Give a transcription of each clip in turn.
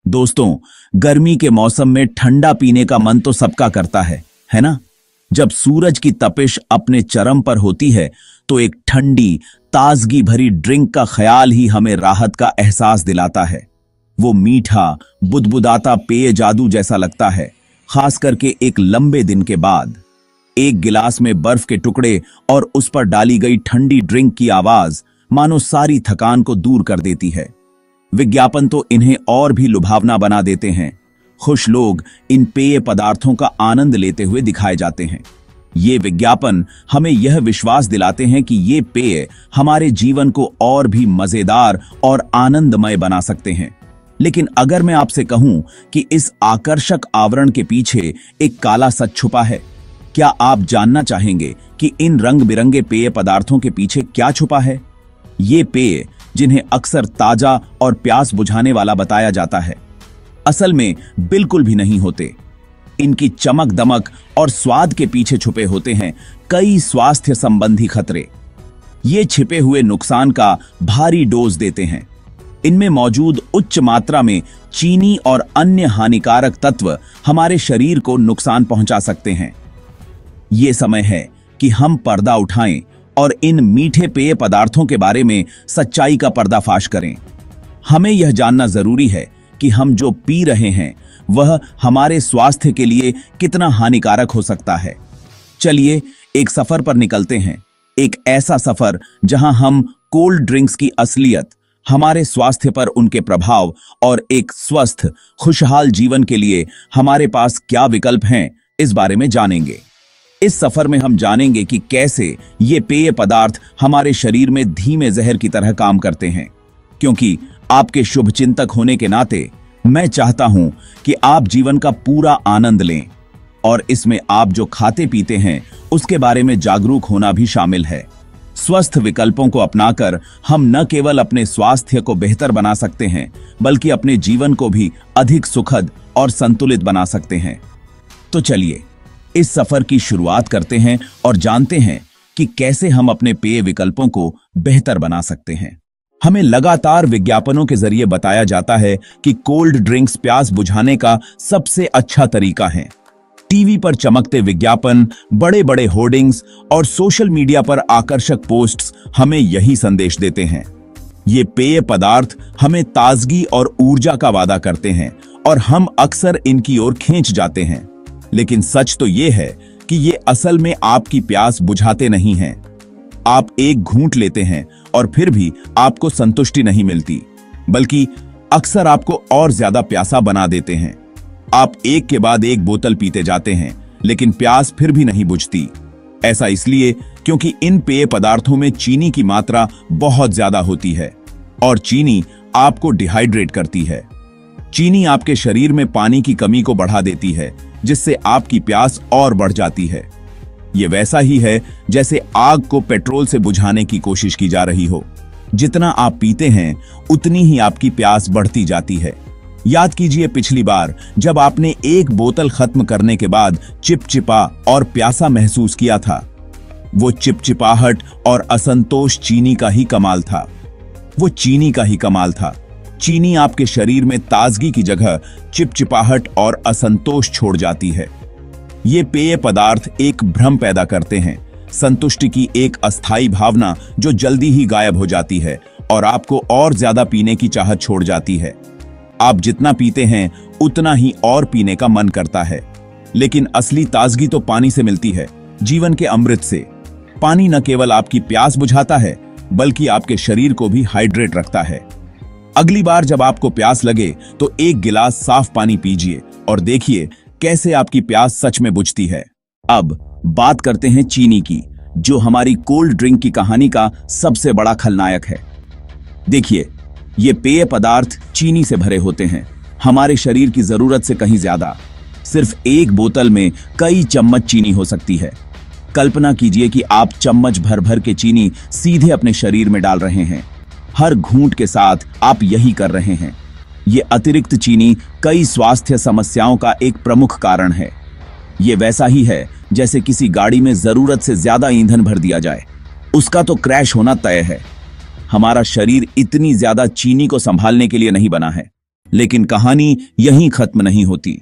दोस्तों, गर्मी के मौसम में ठंडा पीने का मन तो सबका करता है ना? जब सूरज की तपिश अपने चरम पर होती है तो एक ठंडी, ताजगी भरी ड्रिंक का ख्याल ही हमें राहत का एहसास दिलाता है। वो मीठा, बुदबुदाता पेय जादू जैसा लगता है, खास करके एक लंबे दिन के बाद। एक गिलास में बर्फ के टुकड़े और उस पर डाली गई ठंडी ड्रिंक की आवाज मानो सारी थकान को दूर कर देती है। विज्ञापन तो इन्हें और भी लुभावना बना देते हैं। खुश लोग इन पेय पदार्थों का आनंद लेते हुए दिखाए जाते हैं। ये विज्ञापन हमें यह विश्वास दिलाते हैं कि ये पेय हमारे जीवन को और भी मजेदार और आनंदमय बना सकते हैं। लेकिन अगर मैं आपसे कहूं कि इस आकर्षक आवरण के पीछे एक काला सच छुपा है, क्या आप जानना चाहेंगे कि इन रंग बिरंगे पेय पदार्थों के पीछे क्या छुपा है? ये पेय, जिन्हें अक्सर ताजा और प्यास बुझाने वाला बताया जाता है, असल में बिल्कुल भी नहीं होते। इनकी चमक दमक और स्वाद के पीछे छुपे होते हैं कई स्वास्थ्य संबंधी खतरे। ये छिपे हुए नुकसान का भारी डोज देते हैं। इनमें मौजूद उच्च मात्रा में चीनी और अन्य हानिकारक तत्व हमारे शरीर को नुकसान पहुंचा सकते हैं। ये समय है कि हम पर्दा उठाएं और इन मीठे पेय पदार्थों के बारे में सच्चाई का पर्दाफाश करें। हमें यह जानना जरूरी है कि हम जो पी रहे हैं वह हमारे स्वास्थ्य के लिए कितना हानिकारक हो सकता है। चलिए एक सफर पर निकलते हैं, एक ऐसा सफर जहां हम कोल्ड ड्रिंक्स की असलियत, हमारे स्वास्थ्य पर उनके प्रभाव और एक स्वस्थ, खुशहाल जीवन के लिए हमारे पास क्या विकल्प हैं, इस बारे में जानेंगे। इस सफर में हम जानेंगे कि कैसे ये पेय पदार्थ हमारे शरीर में धीमे जहर की तरह काम करते हैं। क्योंकि आपके शुभचिंतक होने के नाते मैं चाहता हूं कि आप जीवन का पूरा आनंद लें, और इसमें आप जो खाते पीते हैं उसके बारे में जागरूक होना भी शामिल है। स्वस्थ विकल्पों को अपनाकर हम न केवल अपने स्वास्थ्य को बेहतर बना सकते हैं, बल्कि अपने जीवन को भी अधिक सुखद और संतुलित बना सकते हैं। तो चलिए इस सफर की शुरुआत करते हैं और जानते हैं कि कैसे हम अपने पेय विकल्पों को बेहतर बना सकते हैं। हमें लगातार विज्ञापनों के जरिए बताया जाता है कि कोल्ड ड्रिंक्स प्यास बुझाने का सबसे अच्छा तरीका है। टीवी पर चमकते विज्ञापन, बड़े बड़े होर्डिंग्स और सोशल मीडिया पर आकर्षक पोस्ट्स हमें यही संदेश देते हैं। ये पेय पदार्थ हमें ताजगी और ऊर्जा का वादा करते हैं और हम अक्सर इनकी ओर खींच जाते हैं। लेकिन सच तो ये है कि ये असल में आपकी प्यास बुझाते नहीं हैं। आप एक घूंट लेते हैं और फिर भी आपको संतुष्टि नहीं मिलती, बल्कि अक्सर आपको और ज्यादा प्यासा बना देते हैं। आप एक के बाद एक बोतल पीते जाते हैं, लेकिन प्यास फिर भी नहीं बुझती। ऐसा इसलिए क्योंकि इन पेय पदार्थों में चीनी की मात्रा बहुत ज्यादा होती है, और चीनी आपको डिहाइड्रेट करती है। चीनी आपके शरीर में पानी की कमी को बढ़ा देती है, जिससे आपकी प्यास और बढ़ जाती है। ये वैसा ही है जैसे आग को पेट्रोल से बुझाने की कोशिश की जा रही हो। जितना आप पीते हैं उतनी ही आपकी प्यास बढ़ती जाती है। याद कीजिए पिछली बार जब आपने एक बोतल खत्म करने के बाद चिपचिपा और प्यासा महसूस किया था। वो चिपचिपाहट और असंतोष चीनी का ही कमाल था। चीनी आपके शरीर में ताजगी की जगह चिपचिपाहट और असंतोष छोड़ जाती है। ये पेय पदार्थ एक भ्रम पैदा करते हैं, संतुष्टि की एक अस्थायी भावना जो जल्दी ही गायब हो जाती है और आपको और ज्यादा पीने की चाहत छोड़ जाती है। आप जितना पीते हैं उतना ही और पीने का मन करता है। लेकिन असली ताजगी तो पानी से मिलती है, जीवन के अमृत से। पानी न केवल आपकी प्यास बुझाता है, बल्कि आपके शरीर को भी हाइड्रेट रखता है। अगली बार जब आपको प्यास लगे तो एक गिलास साफ पानी पीजिए और देखिए कैसे आपकी प्यास सच में बुझती है। अब बात करते हैं चीनी की, जो हमारी कोल्ड ड्रिंक की कहानी का सबसे बड़ा खलनायक है। देखिए, ये पेय पदार्थ चीनी से भरे होते हैं, हमारे शरीर की जरूरत से कहीं ज्यादा। सिर्फ एक बोतल में कई चम्मच चीनी हो सकती है। कल्पना कीजिए कि आप चम्मच भर भर के चीनी सीधे अपने शरीर में डाल रहे हैं। हर घूंट के साथ आप यही कर रहे हैं। ये अतिरिक्त चीनी कई स्वास्थ्य समस्याओं का एक प्रमुख कारण है। ये वैसा ही है जैसे किसी गाड़ी में जरूरत से ज्यादा ईंधन भर दिया जाए, उसका तो क्रैश होना तय है। हमारा शरीर इतनी ज्यादा चीनी को संभालने के लिए नहीं बना है। लेकिन कहानी यहीं खत्म नहीं होती।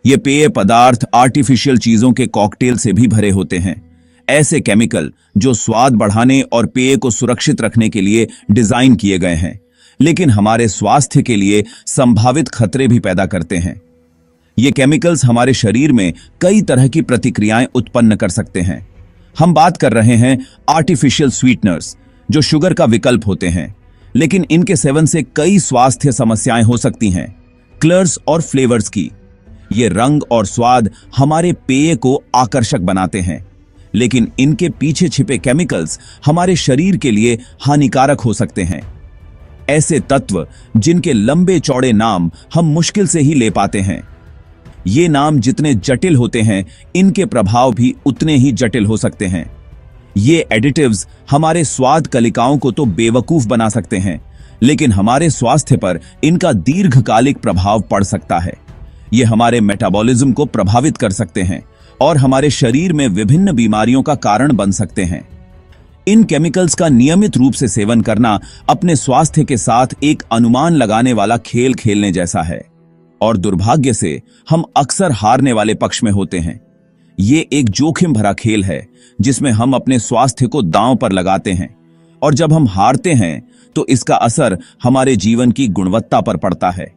ये पेय पदार्थ आर्टिफिशियल चीजों के कॉकटेल से भी भरे होते हैं, ऐसे केमिकल जो स्वाद बढ़ाने और पेय को सुरक्षित रखने के लिए डिजाइन किए गए हैं, लेकिन हमारे स्वास्थ्य के लिए संभावित खतरे भी पैदा करते हैं। ये केमिकल्स हमारे शरीर में कई तरह की प्रतिक्रियाएं उत्पन्न कर सकते हैं। हम बात कर रहे हैं आर्टिफिशियल स्वीटनर्स, जो शुगर का विकल्प होते हैं, लेकिन इनके सेवन से कई स्वास्थ्य समस्याएं हो सकती हैं। कलर्स और फ्लेवर्स की, ये रंग और स्वाद हमारे पेय को आकर्षक बनाते हैं, लेकिन इनके पीछे छिपे केमिकल्स हमारे शरीर के लिए हानिकारक हो सकते हैं। ऐसे तत्व जिनके लंबे चौड़े नाम हम मुश्किल से ही ले पाते हैं। ये नाम जितने जटिल होते हैं, इनके प्रभाव भी उतने ही जटिल हो सकते हैं। ये एडिटिव्स हमारे स्वाद कलिकाओं को तो बेवकूफ बना सकते हैं, लेकिन हमारे स्वास्थ्य पर इनका दीर्घकालिक प्रभाव पड़ सकता है। ये हमारे मेटाबॉलिज्म को प्रभावित कर सकते हैं और हमारे शरीर में विभिन्न बीमारियों का कारण बन सकते हैं। इन केमिकल्स का नियमित रूप से सेवन करना अपने स्वास्थ्य के साथ एक अनुमान लगाने वाला खेल खेलने जैसा है, और दुर्भाग्य से हम अक्सर हारने वाले पक्ष में होते हैं। ये एक जोखिम भरा खेल है जिसमें हम अपने स्वास्थ्य को दांव पर लगाते हैं, और जब हम हारते हैं तो इसका असर हमारे जीवन की गुणवत्ता पर पड़ता है।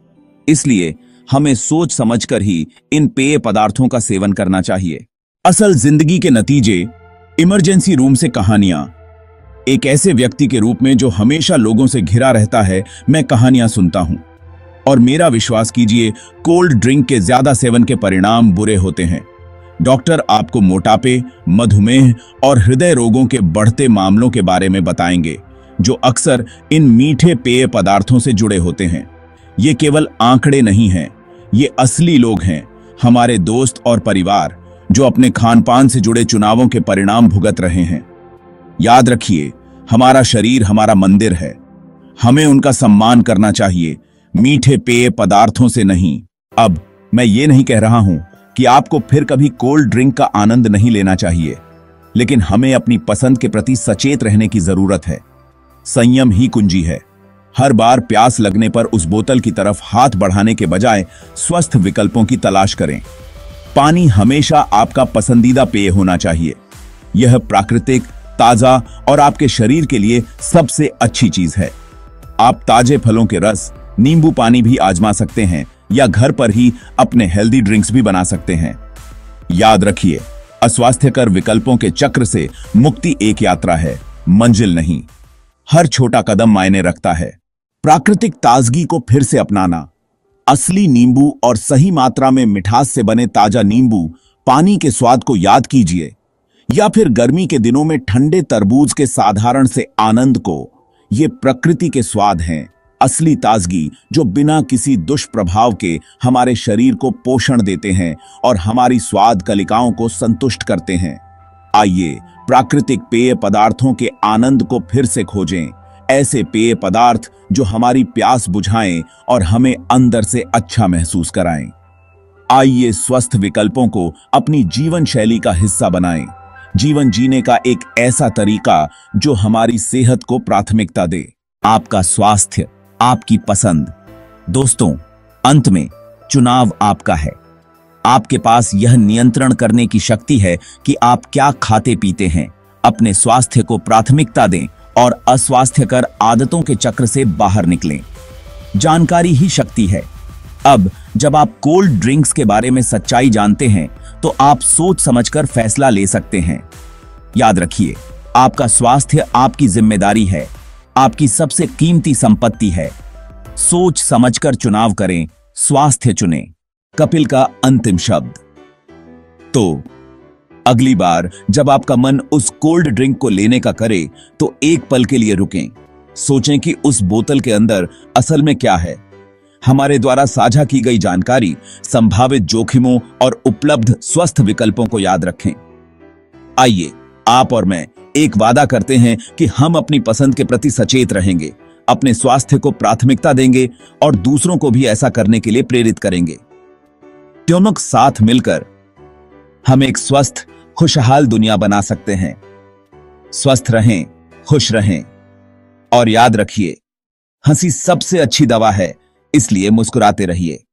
इसलिए हमें सोच समझकर ही इन पेय पदार्थों का सेवन करना चाहिए। असल जिंदगी के नतीजे, इमरजेंसी रूम से कहानियां। एक ऐसे व्यक्ति के रूप में जो हमेशा लोगों से घिरा रहता है, मैं कहानियां सुनता हूं, और मेरा विश्वास कीजिए, कोल्ड ड्रिंक के ज्यादा सेवन के परिणाम बुरे होते हैं। डॉक्टर आपको मोटापे, मधुमेह और हृदय रोगों के बढ़ते मामलों के बारे में बताएंगे, जो अक्सर इन मीठे पेय पदार्थों से जुड़े होते हैं। ये केवल आंकड़े नहीं हैं, ये असली लोग हैं, हमारे दोस्त और परिवार, जो अपने खानपान से जुड़े चुनावों के परिणाम भुगत रहे हैं। याद रखिए, हमारा शरीर हमारा मंदिर है, हमें उनका सम्मान करना चाहिए, मीठे पेय पदार्थों से नहीं। अब मैं ये नहीं कह रहा हूं कि आपको फिर कभी कोल्ड ड्रिंक का आनंद नहीं लेना चाहिए, लेकिन हमें अपनी पसंद के प्रति सचेत रहने की जरूरत है। संयम ही कुंजी है। हर बार प्यास लगने पर उस बोतल की तरफ हाथ बढ़ाने के बजाय स्वस्थ विकल्पों की तलाश करें। पानी हमेशा आपका पसंदीदा पेय होना चाहिए। यह प्राकृतिक, ताजा और आपके शरीर के लिए सबसे अच्छी चीज है। आप ताजे फलों के रस, नींबू पानी भी आजमा सकते हैं, या घर पर ही अपने हेल्दी ड्रिंक्स भी बना सकते हैं। याद रखिए, अस्वास्थ्यकर विकल्पों के चक्र से मुक्ति एक यात्रा है, मंजिल नहीं। हर छोटा कदम मायने रखता है। प्राकृतिक ताजगी को फिर से अपनाना, असली नींबू और सही मात्रा में मिठास से बने ताजा नींबू पानी के स्वाद को याद कीजिए, या फिर गर्मी के दिनों में ठंडे तरबूज के साधारण से आनंद को। ये प्रकृति के स्वाद हैं, असली ताजगी जो बिना किसी दुष्प्रभाव के हमारे शरीर को पोषण देते हैं और हमारी स्वाद कलिकाओं को संतुष्ट करते हैं। आइए प्राकृतिक पेय पदार्थों के आनंद को फिर से खोजें, ऐसे पेय पदार्थ जो हमारी प्यास बुझाएं और हमें अंदर से अच्छा महसूस कराएं। आइए स्वस्थ विकल्पों को अपनी जीवन शैली का हिस्सा बनाएं, जीवन जीने का एक ऐसा तरीका जो हमारी सेहत को प्राथमिकता दे। आपका स्वास्थ्य, आपकी पसंद। दोस्तों, अंत में चुनाव आपका है। आपके पास यह नियंत्रण करने की शक्ति है कि आप क्या खाते पीते हैं। अपने स्वास्थ्य को प्राथमिकता दें और अस्वास्थ्यकर आदतों के चक्र से बाहर निकलें। जानकारी ही शक्ति है। अब जब आप कोल्ड ड्रिंक्स के बारे में सच्चाई जानते हैं, तो आप सोच समझकर फैसला ले सकते हैं। याद रखिए, आपका स्वास्थ्य आपकी जिम्मेदारी है, आपकी सबसे कीमती संपत्ति है। सोच समझकर चुनाव करें, स्वास्थ्य चुनें। कपिल का अंतिम शब्द। तो अगली बार जब आपका मन उस कोल्ड ड्रिंक को लेने का करे, तो एक पल के लिए रुकें। सोचें कि उस बोतल के अंदर असल में क्या है। हमारे द्वारा साझा की गई जानकारी, संभावित जोखिमों और उपलब्ध स्वस्थ विकल्पों को याद रखें। आइए, आप और मैं एक वादा करते हैं कि हम अपनी पसंद के प्रति सचेत रहेंगे, अपने स्वास्थ्य को प्राथमिकता देंगे और दूसरों को भी ऐसा करने के लिए प्रेरित करेंगे। दोनों साथ मिलकर हम एक स्वस्थ, खुशहाल दुनिया बना सकते हैं। स्वस्थ रहें, खुश रहें और याद रखिए, हंसी सबसे अच्छी दवा है इसलिए मुस्कुराते रहिए।